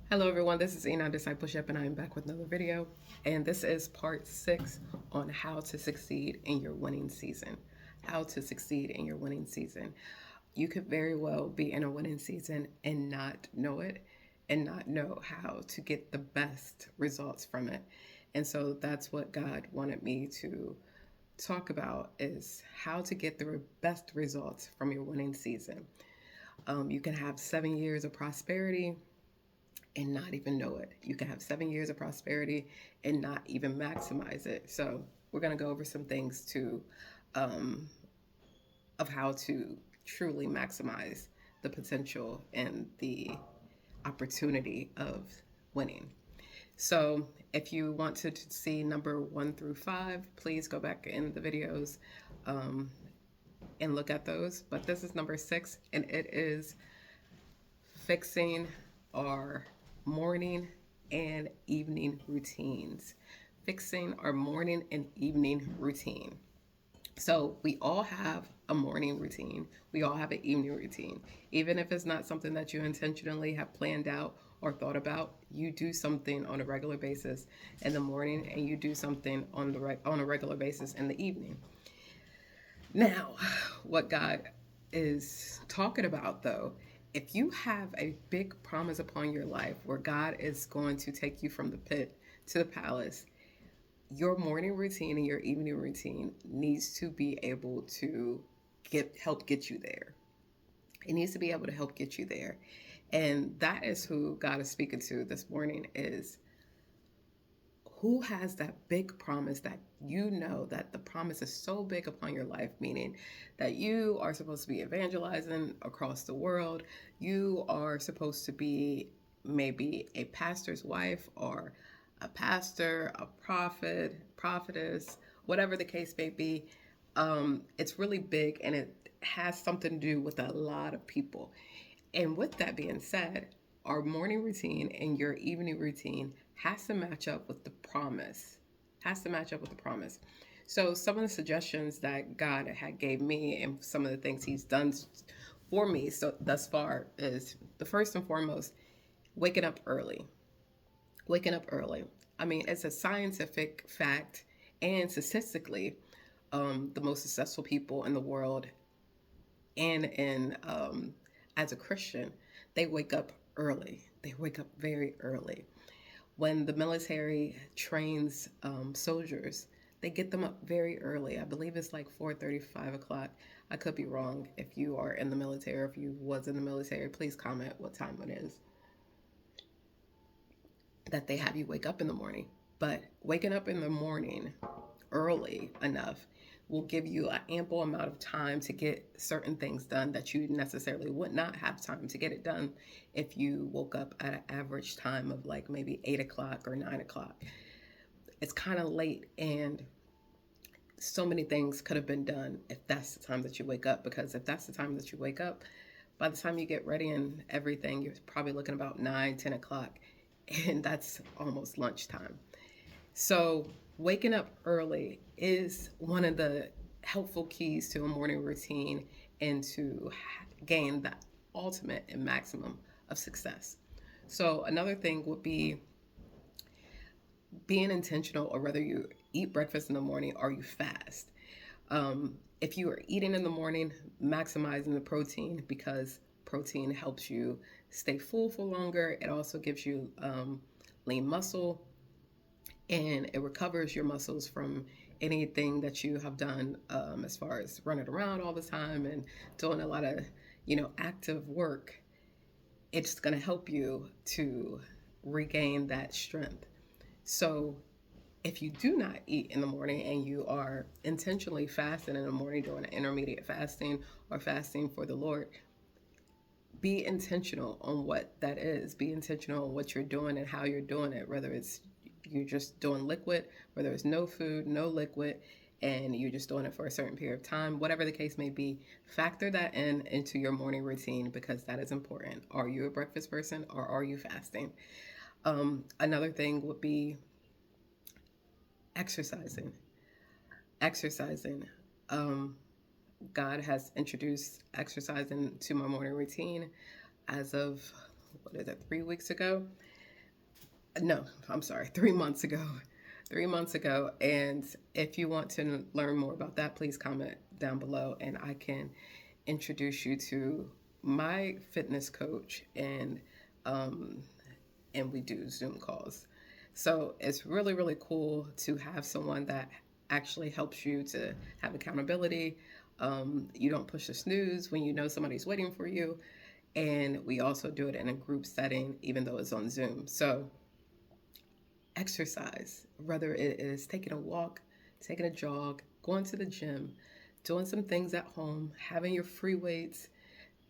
Hello everyone, this is Enoch Discipleship and I am back with another video. And this is part 6 on how to succeed in your winning season. How to succeed in your winning season. You could very well be in a winning season and not know it and not know how to get the best results from it. And so that's what God wanted me to talk about is how to get the best results from your winning season. You can have 7 years of prosperity and not even know it. You can have 7 years of prosperity and not even maximize it. So we're going to go over some things um, of how to truly maximize the potential and the opportunity of winning. So if you want to see number 1 through 5, please go back in the videos um, and look at those. But this is number 6, and it is fixing our morning and evening routines. Fixing our morning and evening routine. So we all have a morning routine. We all have an evening routine. Even if it's not something that you intentionally have planned out or thought about, you do something on a regular basis in the morning and you do something on a regular basis in the evening. Now, what God is talking about though, if you have a big promise upon your life where God is going to take you from the pit to the palace, your morning routine and your evening routine needs to be able to help get you there. It needs to be able to help get you there. And that is who God is speaking to this morning is who has that big promise that you know that the promise is so big upon your life, meaning that you are supposed to be evangelizing across the world. You are supposed to be maybe a pastor's wife or a pastor, a prophet, prophetess, whatever the case may be. It's really big and it has something to do with a lot of people. And with that being said, our morning routine and your evening routine has to match up with the promise. Has to match up with the promise. So some of the suggestions that God had gave me and some of the things He's done for me so thus far is the first and foremost, waking up early. Waking up early. I mean, it's a scientific fact and statistically, the most successful people in the world and in as a Christian, they wake up early. They wake up very early. When the military trains soldiers, they get them up very early. I believe it's like 4:30, 5 o'clock. I could be wrong. If you are in the military or if you was in the military, please comment what time it is that they have you wake up in the morning. But waking up in the morning early enough will give you an ample amount of time to get certain things done that you necessarily would not have time to get it done if you woke up at an average time of like maybe 8 o'clock or 9 o'clock. It's kind of late and so many things could have been done if that's the time that you wake up, because if that's the time that you wake up, by the time you get ready and everything, you're probably looking about 9, 10 o'clock, and that's almost lunchtime. So, waking up early is one of the helpful keys to a morning routine and to gain the ultimate and maximum of success. So, another thing would be being intentional, or whether you eat breakfast in the morning or you fast. If you are eating in the morning, maximizing the protein, because protein helps you stay full for longer. It also gives you lean muscle, and it recovers your muscles from anything that you have done as far as running around all the time and doing a lot of active work. It's going to help you to regain that strength. So if you do not eat in the morning and you are intentionally fasting in the morning, doing an intermediate fasting or fasting for the Lord, be intentional on what that is. Be intentional on what you're doing and how you're doing it, whether it's you're just doing liquid, whether it's no food, no liquid, and you're just doing it for a certain period of time, whatever the case may be, factor that in into your morning routine, because that is important. Are you a breakfast person or are you fasting? Another thing would be exercising. Exercising. Um, God has introduced exercising to my morning routine as of, what is it, 3 weeks ago. No, I'm sorry, 3 months ago. 3 months ago. And if you want to learn more about that, please comment down below and I can introduce you to my fitness coach, um, and we do Zoom calls. So it's really, really cool to have someone that actually helps you to have accountability. You don't push the snooze when you know somebody's waiting for you. And we also do it in a group setting, even though it's on Zoom. So exercise, whether it is taking a walk, taking a jog, going to the gym, doing some things at home, having your free weights,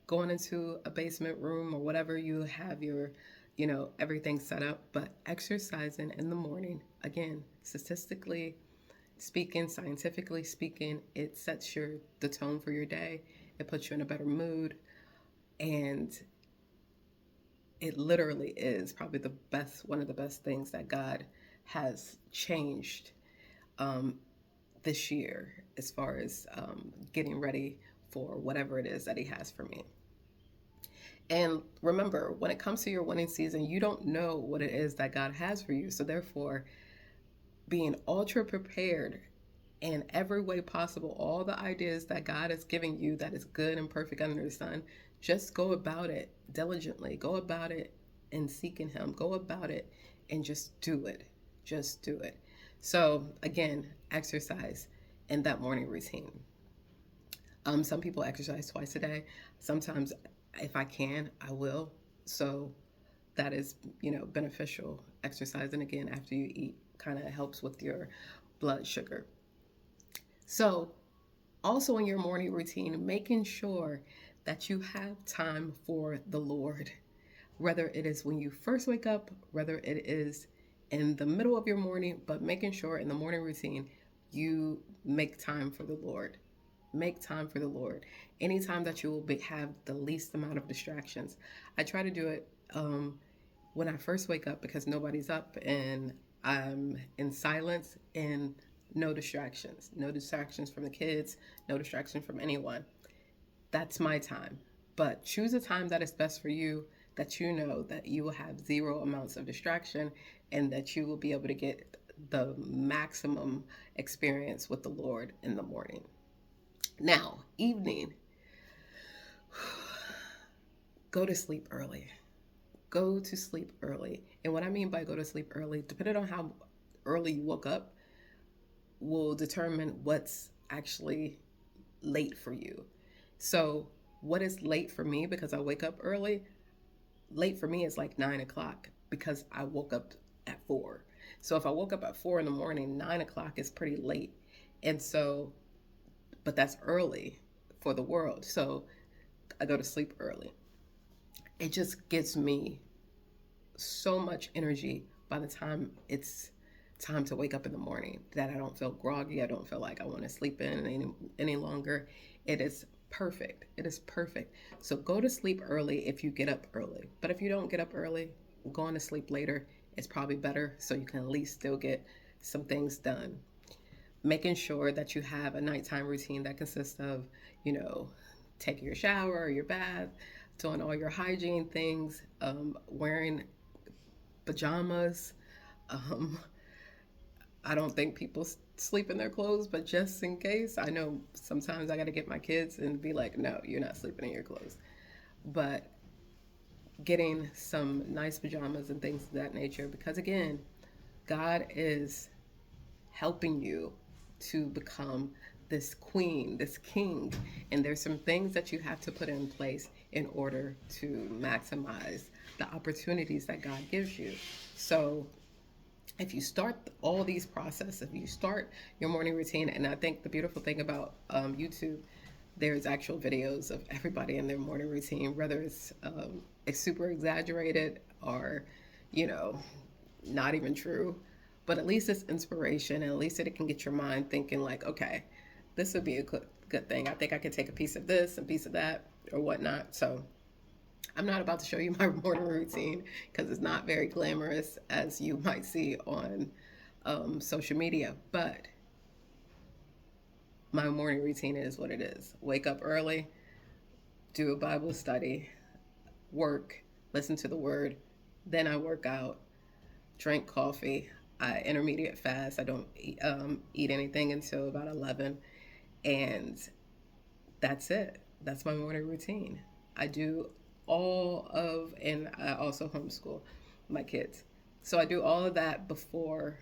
going into a basement room or whatever you have your, everything set up, but exercising in the morning, again, statistically speaking, scientifically speaking, it sets the tone for your day. It puts you in a better mood, and it literally is probably one of the best things that God has changed um, this year as far as getting ready for whatever it is that He has for me. And remember, when it comes to your winning season, you don't know what it is that God has for you. So, therefore, being ultra prepared in every way possible, all the ideas that God is giving you that is good and perfect under the sun, just go about it diligently. Go about it and seeking Him. Go about it and just do it. Just do it. So, again, exercise in that morning routine. Some people exercise twice a day. Sometimes, if I can, I will. So, that is, beneficial. Exercising again after you eat kind of helps with your blood sugar. So, also in your morning routine, making sure that you have time for the Lord, whether it is when you first wake up, whether it is in the middle of your morning, but making sure in the morning routine you make time for the Lord. Make time for the Lord. Anytime that you will have the least amount of distractions. I try to do it when I first wake up because nobody's up and I'm in silence and no distractions. No distractions from the kids, no distractions from anyone. That's my time. But choose a time that is best for you, that you know that you will have zero amounts of distraction and that you will be able to get the maximum experience with the Lord in the morning. Now, evening, go to sleep early. Go to sleep early. And what I mean by go to sleep early, depending on how early you woke up, will determine what's actually late for you. So, what is late for me because I wake up early? Late for me is like 9 o'clock because I woke up at 4. So, if I woke up at 4 in the morning, 9 o'clock is pretty late. And so, but that's early for the world. So, I go to sleep early. It just gives me so much energy by the time it's time to wake up in the morning that I don't feel groggy. I don't feel like I want to sleep in any longer. It is perfect. It is perfect. So go to sleep early if you get up early. But if you don't get up early, going to sleep later is probably better so you can at least still get some things done. Making sure that you have a nighttime routine that consists of, taking your shower or your bath, doing all your hygiene things, wearing pajamas. Um, I don't think people sleep in their clothes, but just in case, I know sometimes I got to get my kids and be like, no, you're not sleeping in your clothes. But getting some nice pajamas and things of that nature, because again, God is helping you to become this queen, this king, and there's some things that you have to put in place in order to maximize the opportunities that God gives you. So if you start all these processes, if you start your morning routine, and I think the beautiful thing about YouTube, there's actual videos of everybody in their morning routine, whether it's super exaggerated or, you know, not even true, but at least it's inspiration, and at least it can get your mind thinking like, okay, this would be a good thing. I think I could take a piece of this and a piece of that or whatnot. So I'm not about to show you my morning routine because it's not very glamorous as you might see on social media, but my morning routine is what it is. Wake up early, do a Bible study, work, listen to the word, then I work out, drink coffee. I intermediate fast. I don't eat anything until about 11. And that's it. That's my morning routine. I do and I also homeschool my kids. So I do all of that before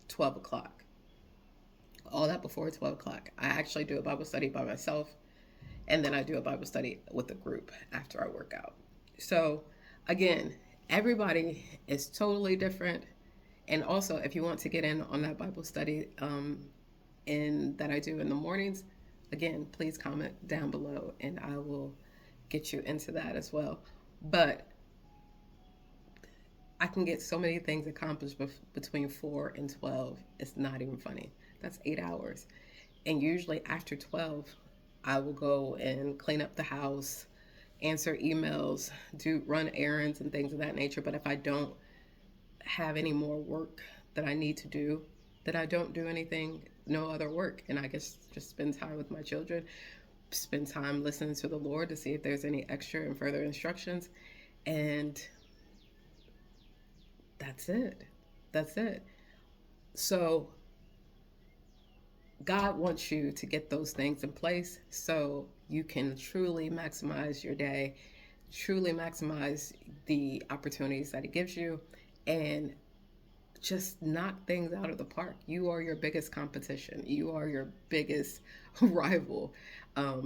12 o'clock. All that before 12 o'clock. I actually do a Bible study by myself, and then I do a Bible study with a group after I work out. So, again, everybody is totally different. And also, if you want to get in on that Bible study that I do in the mornings, again, please comment down below and I will get you into that as well. But I can get so many things accomplished between 4 and 12. It's not even funny. That's 8 hours. And usually after 12, I will go and clean up the house, answer emails, run errands and things of that nature. But if I don't have any more work that I need to do, that I don't do anything, no other work. And I guess just spend time with my children, spend time listening to the Lord to see if there's any extra and further instructions. And that's it. That's it. So God wants you to get those things in place so you can truly maximize your day, truly maximize the opportunities that He gives you, and just knock things out of the park. You are your biggest competition. You are your biggest rival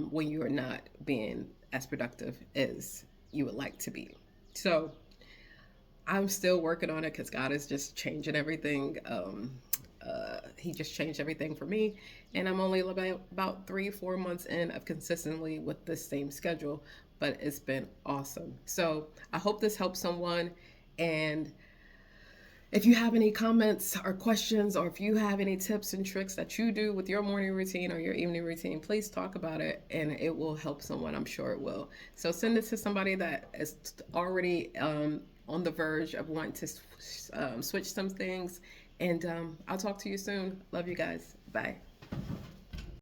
when you are not being as productive as you would like to be. So I'm still working on it because God is just changing everything. He just changed everything for me, and I'm only about 3-4 months in of consistently with the same schedule, but it's been awesome. So I hope this helps someone. And if you have any comments or questions, or if you have any tips and tricks that you do with your morning routine or your evening routine, please talk about it, and it will help someone. I'm sure it will. So send it to somebody that is already on the verge of wanting to switch some things. And I'll talk to you soon. Love you guys. Bye.